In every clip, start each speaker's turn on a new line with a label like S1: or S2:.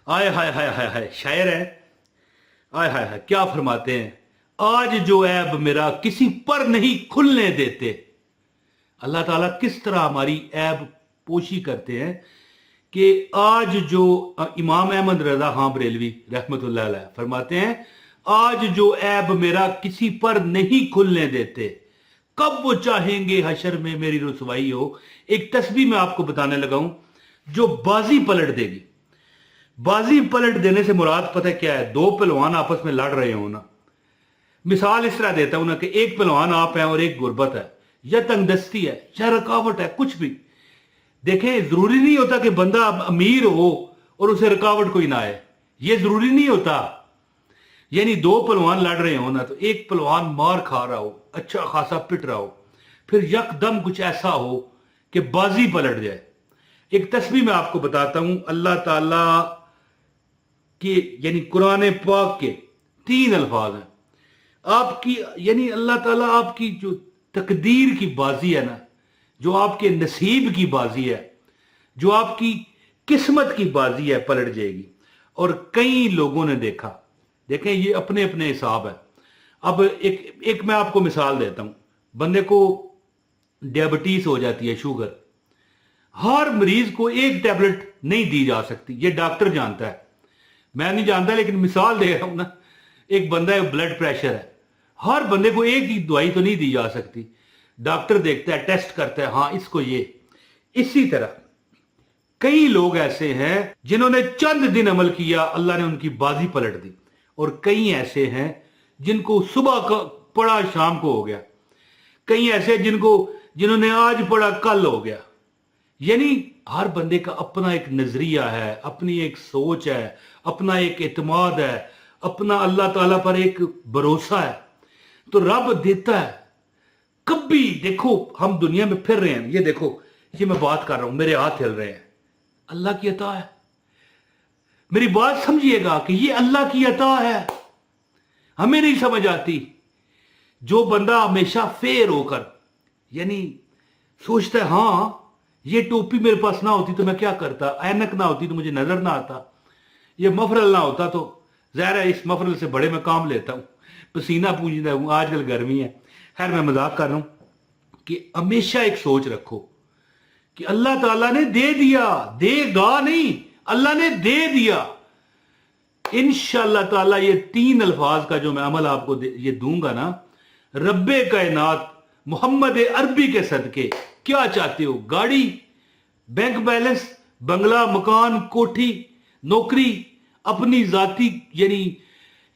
S1: आय हाय हाय हाय हाय, शायर है। आय हाय हाय, क्या फरमाते हैं, आज जो ऐब मेरा किसी पर नहीं खुलने देते। अल्लाह ताला किस तरह हमारी ऐब पोशी करते हैं कि आज जो इमाम अहमद रजा खां बरेलवी रहमतुल्लाह अलैह फरमाते हैं, आज जो ऐब मेरा किसी पर नहीं खुलने देते, कब वो चाहेंगे हशर में मेरी रुसवाई हो। एक तस्बीह मैं आपको बताने लगा हूं जो बाजी पलट देगी। बाजी पलट देने से मुराद पता है क्या है? दो पहलवान आपस में लड़ रहे हो ना, मिसाल इस तरह देता हूं ना कि एक पहलवान आप है और एक गुर्बत है, या तंगदस्ती है या रुकावट है, कुछ भी। देखें, जरूरी नहीं होता कि बंदा अमीर हो और उसे रुकावट कोई ना आए, ये जरूरी नहीं होता। यानी दो पहलवान लड़ रहे हो ना, तो एक पहलवान मार खा रहा हो, अच्छा खासा पिट रहा हो, फिर यकदम कुछ ऐसा हो कि बाजी पलट जाए। एक तस्बीह मैं आपको बताता हूं, अल्लाह ताला के यानी कुरान पाक के 3 अल्फाज हैं आपकी, यानी अल्लाह ताला आपकी जो तकदीर की बाजी है ना, जो आपके नसीब की बाजी है, जो आपकी किस्मत की बाजी है, पलट जाएगी। और कई लोगों ने देखा, देखें ये अपने अपने हिसाब है। अब एक मैं आपको मिसाल देता हूं, बंदे को डायबिटीज हो जाती है, शुगर। हर मरीज को एक टैबलेट नहीं दी जा सकती, ये डॉक्टर जानता है, मैं नहीं जानता, लेकिन मिसाल दे रहा हूं ना। एक बंदा है, ब्लड प्रेशर है, हर बंदे को एक ही दवाई तो नहीं दी जा सकती। डॉक्टर देखता है, टेस्ट करता है, हाँ इसको ये। इसी तरह कई लोग ऐसे हैं जिन्होंने चंद दिन अमल किया, अल्लाह ने उनकी बाजी पलट दी। और कई ऐसे हैं जिनको सुबह का पढ़ा शाम को हो गया, कई ऐसे जिन्होंने आज पढ़ा कल हो गया। यानी हर बंदे का अपना एक नजरिया है, अपनी एक सोच है, अपना एक एतमाद है, अपना अल्लाह ताला पर एक भरोसा है। तो रब देता है। कभी देखो, हम दुनिया में फिर रहे हैं, ये देखो, ये मैं बात कर रहा हूं, मेरे हाथ हिल रहे हैं, अल्लाह की अता है। मेरी बात समझिएगा कि ये अल्लाह की अता है, हमें नहीं समझ आती। जो बंदा हमेशा फेर होकर यानी सोचता है, हां ये टोपी मेरे पास ना होती तो मैं क्या करता, ऐनक ना होती तो मुझे नजर ना आता, ये मफरल ना होता तो ज़ाहिर है इस मफरल से बड़े मैं काम लेता हूं, पसीना पूंजता हूं, आजकल गर्मी है। खैर मैं मजाक कर रहा हूं कि हमेशा एक सोच रखो कि अल्लाह ताला ने दे दिया, देगा नहीं, अल्लाह ने दे दिया। इंशाअल्लाह ताला ये 3 अल्फाज का जो मैं अमल आपको ये दूंगा ना, रब्बे कायनात मोहम्मद अरबी के सदके, क्या चाहते हो, गाड़ी, बैंक बैलेंस, बंगला, मकान, कोठी, नौकरी, अपनी जाती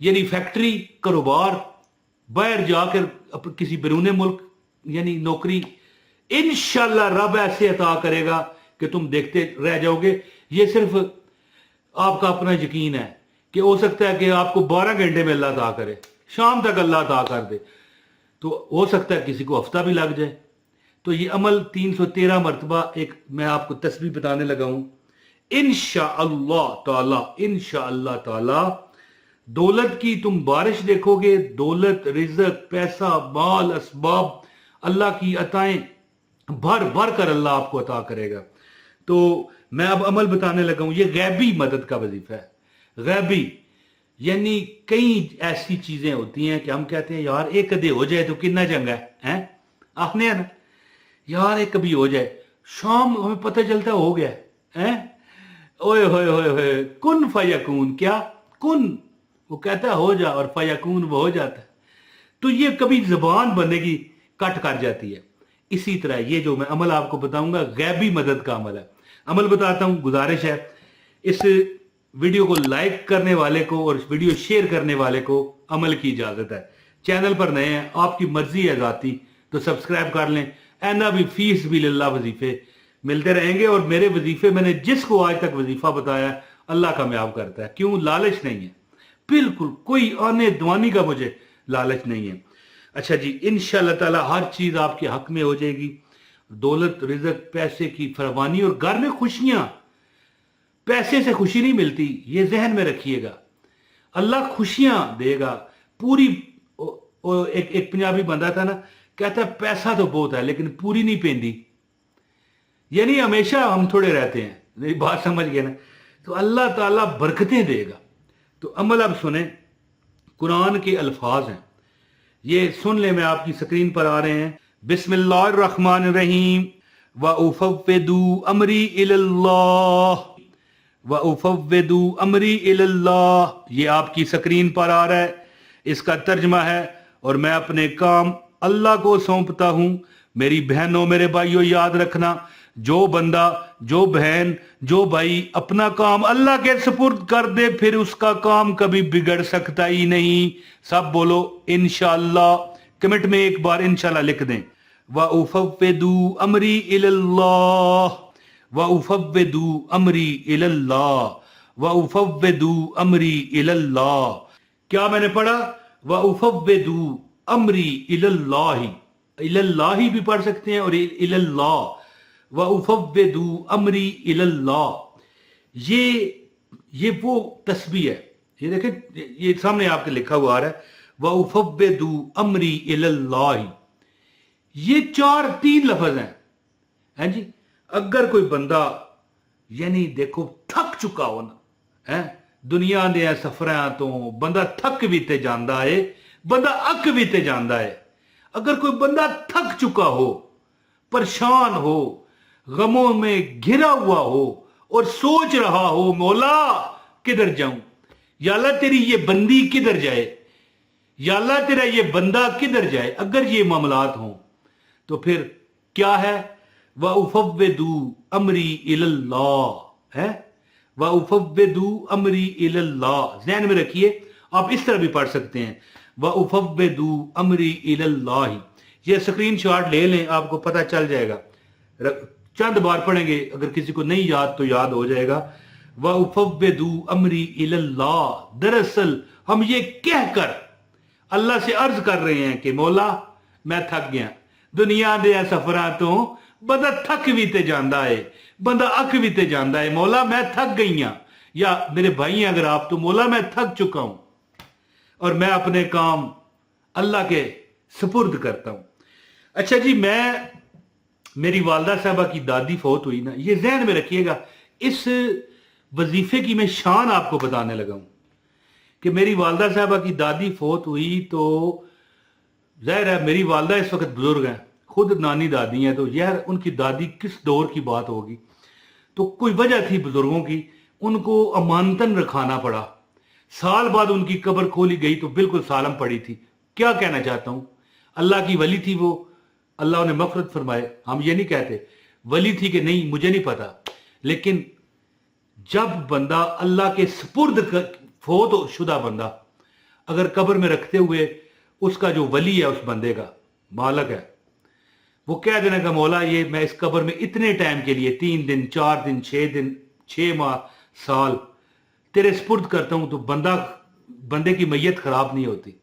S1: यानी फैक्ट्री, कारोबार, बाहर जाकर किसी बैरून मुल्क यानी नौकरी, इंशाअल्लाह रब ऐसे अता करेगा कि तुम देखते रह जाओगे। ये सिर्फ आपका अपना यकीन है कि हो सकता है कि आपको 12 घंटे में अल्लाह अता करे, शाम तक अल्लाह अता कर दे, तो हो सकता है किसी को हफ्ता भी लग जाए। तो ये अमल 313 मरतबा एक मैं आपको तस्बीह बताने लगा हूं। इंशाअल्लाह ताला, इंशाअल्लाह ताला दौलत की तुम बारिश देखोगे, दौलत, रिज़्क, पैसा, माल, असबाब, अल्लाह की अताएं भर भर कर अल्लाह आपको अता करेगा। तो मैं अब अमल बताने लगा हूं, ये गैबी मदद का वजीफा है। गैबी यानी कई ऐसी चीजें होती हैं कि हम कहते हैं यार एक कदे हो जाए तो कितना चंगा है, आपने है ना यार एक कभी हो जाए, शाम हमें पता चलता हो गया है, ओए होए होए होए, कुन फयकून, क्या कुन, वो कहता है हो जा, और फयकून वो हो जाता है। तो ये कभी जबान बनने की कट कर जाती है। इसी तरह ये जो मैं अमल आपको बताऊंगा गैबी मदद का अमल है। अमल बताता हूं, गुजारिश है इस वीडियो को लाइक करने वाले को और इस वीडियो शेयर करने वाले को अमल की इजाजत है। चैनल पर नए हैं, आपकी मर्जी है जाती तो सब्सक्राइब कर लें। ऐना भी फीस भी लिल्लाह वजीफे मिलते रहेंगे, और मेरे वजीफे मैंने जिसको आज तक वजीफा बताया अल्लाह कामयाब करता है। क्यों? लालच नहीं है, बिल्कुल कोई आने दवानी का मुझे लालच नहीं है। अच्छा जी, इंशाअल्लाह ताला हर चीज आपके हक में हो जाएगी। दौलत, रिज़्क, पैसे की फरवानी और घर में खुशियां। पैसे से खुशी नहीं मिलती, ये जहन में रखिएगा। अल्लाह खुशियां देगा पूरी। एक पंजाबी बंदा था ना, कहता है पैसा तो बहुत है लेकिन पूरी नहीं पेंदी। यानी हमेशा हम थोड़े रहते हैं, मेरी बात समझ गए ना। तो अल्लाह ताला बरकतें देगा। तो अमल अब सुने, कुरान के अल्फाज हैं, ये सुन ले, मैं आपकी स्क्रीन पर आ रहे हैं। बिस्मिल्लाहिर्रहमानिर्रहीम व उफव्विदु अमरी इलल्लाह व उफव्विदु अमरी इलल्लाह। ये आपकी स्क्रीन पर आ रहा है, इसका तर्जमा है, और मैं अपने काम अल्लाह को सौंपता हूं। मेरी बहनों, मेरे भाइयों, याद रखना, जो बंदा, जो बहन, जो भाई अपना काम अल्लाह के सुपुर्द कर दे, फिर उसका काम कभी बिगड़ सकता ही नहीं। सब बोलो इंशाअल्लाह। कमेंट में एक बार इंशाअल्लाह लिख दें। व उफव्विदु अमरी इलल्लाह व उफव्विदु अमरी इलल्लाह व उफव्विदु अमरी इलल्लाह। क्या मैंने पढ़ा? व उफव्विदु अमरी इलल्लाही। इलल्लाही भी पढ़ सकते हैं और इलल्लाह। व उफव्विदु अमरी इलल्लाह। ये वो तस्बीह है, ये देखें, ये सामने आपके लिखा हुआ आ रहा है, व उफव्विदु अमरी इलल्लाही। ये 3 लफ्ज हैं जी। अगर कोई बंदा यानी देखो थक चुका हो ना, है दुनिया दे सफरां तो बंदा थक भी ते जांदा है, बंदा अक भी ते जांदा है। अगर कोई बंदा थक चुका हो, परेशान हो, गमों में घिरा हुआ हो और सोच रहा हो मौला किधर जाऊं, या अल्लाह तेरी ये बंदी किधर जाए, या अल्लाह तेरा ये बंदा किधर जाए, अगर ये मामलात हों तो फिर क्या है? व उफव्विदु अमरी इलल्लाह है। व उफव्विदु अमरी इलल्लाह, ज़हन में रखिए। आप इस तरह भी पढ़ सकते हैं, व उफव्विदु अमरी इलल्लाह। ये स्क्रीनशॉट ले लें, आपको पता चल जाएगा। चंद बार पढ़ेंगे, अगर किसी को नहीं याद तो याद हो जाएगा। व उफव्विदु अमरी इलल्लाह। दरअसल हम ये कहकर अल्लाह से अर्ज कर रहे हैं कि मौला मैं थक गया, दुनिया दे सफरां तो बंदा थक भी ते जांदा है, बंदा अक भी ते जांदा है, मौला मैं थक गई हां। या मेरे भाई हैं अगर आप, तो मौला मैं थक चुका हूं और मैं अपने काम अल्लाह के सुपुर्द करता हूं। अच्छा जी, मेरी वालदा साहबा की दादी फौत हुई ना, ये जहन में रखिएगा। इस वजीफे की मैं शान आपको बताने लगा हूं कि मेरी वालदा साहबा की दादी फौत हुई तो जाहिर है मेरी वालदा इस वक्त बुजुर्ग हैं, खुद नानी दादी हैं, तो यार उनकी दादी किस दौर की बात होगी। तो कोई वजह थी बुजुर्गों की, उनको अमानतन रखाना पड़ा। साल बाद उनकी कब्र खोली गई तो बिल्कुल सालम पड़ी थी। क्या कहना चाहता हूं, अल्लाह की वली थी वो, अल्लाह उन्हें मफरत फरमाए। हम ये नहीं कहते वली थी कि नहीं, मुझे नहीं पता, लेकिन जब बंदा अल्लाह के सुपुर्द फौत शुदा बंदा अगर कब्र में रखते हुए उसका जो वली है, उस बंदे का मालक है, वो कह देना का मौला ये मैं इस कब्र में इतने टाइम के लिए 3 दिन 4 दिन 6 दिन 6 माह साल तेरे सुपुर्द करता हूं, तो बंदे की मैयत खराब नहीं होती।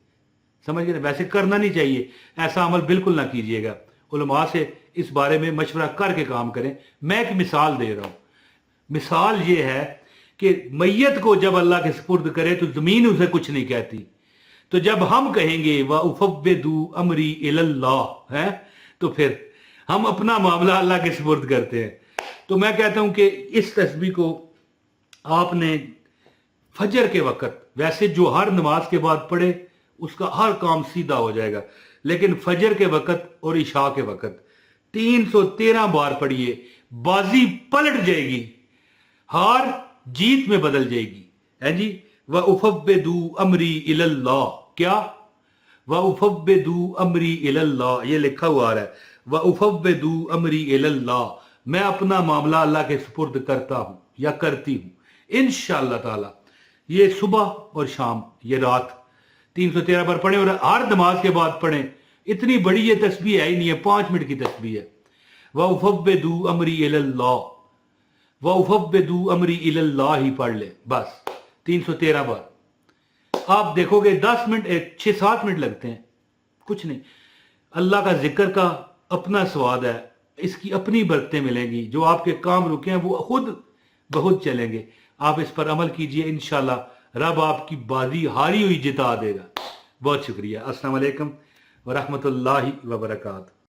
S1: समझ गए? वैसे करना नहीं चाहिए, ऐसा अमल बिल्कुल ना कीजिएगा। उलमा से इस बारे में मशवरा करके काम करें। मैं एक मिसाल दे रहा हूं। मिसाल ये है कि मैयत को जब अल्लाह के सुपुर्द करे तो जमीन उसे कुछ नहीं कहती। तो जब हम कहेंगे व उफव्विदु अमरी इलल्लाह है, तो फिर हम अपना मामला अल्लाह के सुपुर्द करते हैं। तो मैं कहता हूं कि इस तस्बीह को आपने फजर के वक्त, वैसे जो हर नमाज के बाद पढ़े उसका हर काम सीधा हो जाएगा, लेकिन फजर के वक्त और इशा के वक्त 313 बार पढ़िए, बाजी पलट जाएगी, हार जीत में बदल जाएगी, है जी। व उफव्विदु अमरी इलल्लाह। क्या? व उफव्विदु अमरी इलल्लाह, ये लिखा हुआ आ रहा है, व उफव्विदु अमरी इलल्लाह। मैं अपना मामला अल्लाह के सुपुर्द करता हूं या करती हूं इंशाअल्लाह ताला। ये सुबह और शाम, ये रात 313 बार पढ़े और हर नमाज के बाद पढ़ें। इतनी बड़ी ये तस्बीह है ही नहीं है, 5 मिनट की तस्बीह है। व उफव्विदु अमरी इलल्लाह, व उफव्विदु अमरी इलल्लाह ही पढ़ ले बस 313 बार। आप देखोगे 10 मिनट 6-7 मिनट लगते हैं, कुछ नहीं। अल्लाह का जिक्र का अपना स्वाद है, इसकी अपनी बरकतें मिलेंगी। जो आपके काम रुके हैं वो खुद बहुत चलेंगे। आप इस पर अमल कीजिए, इंशाल्लाह रब आपकी बाजी हारी हुई जिता देगा। बहुत शुक्रिया। अस्सलाम वालेकुम व रहमतुल्लाहि व बरकातहू।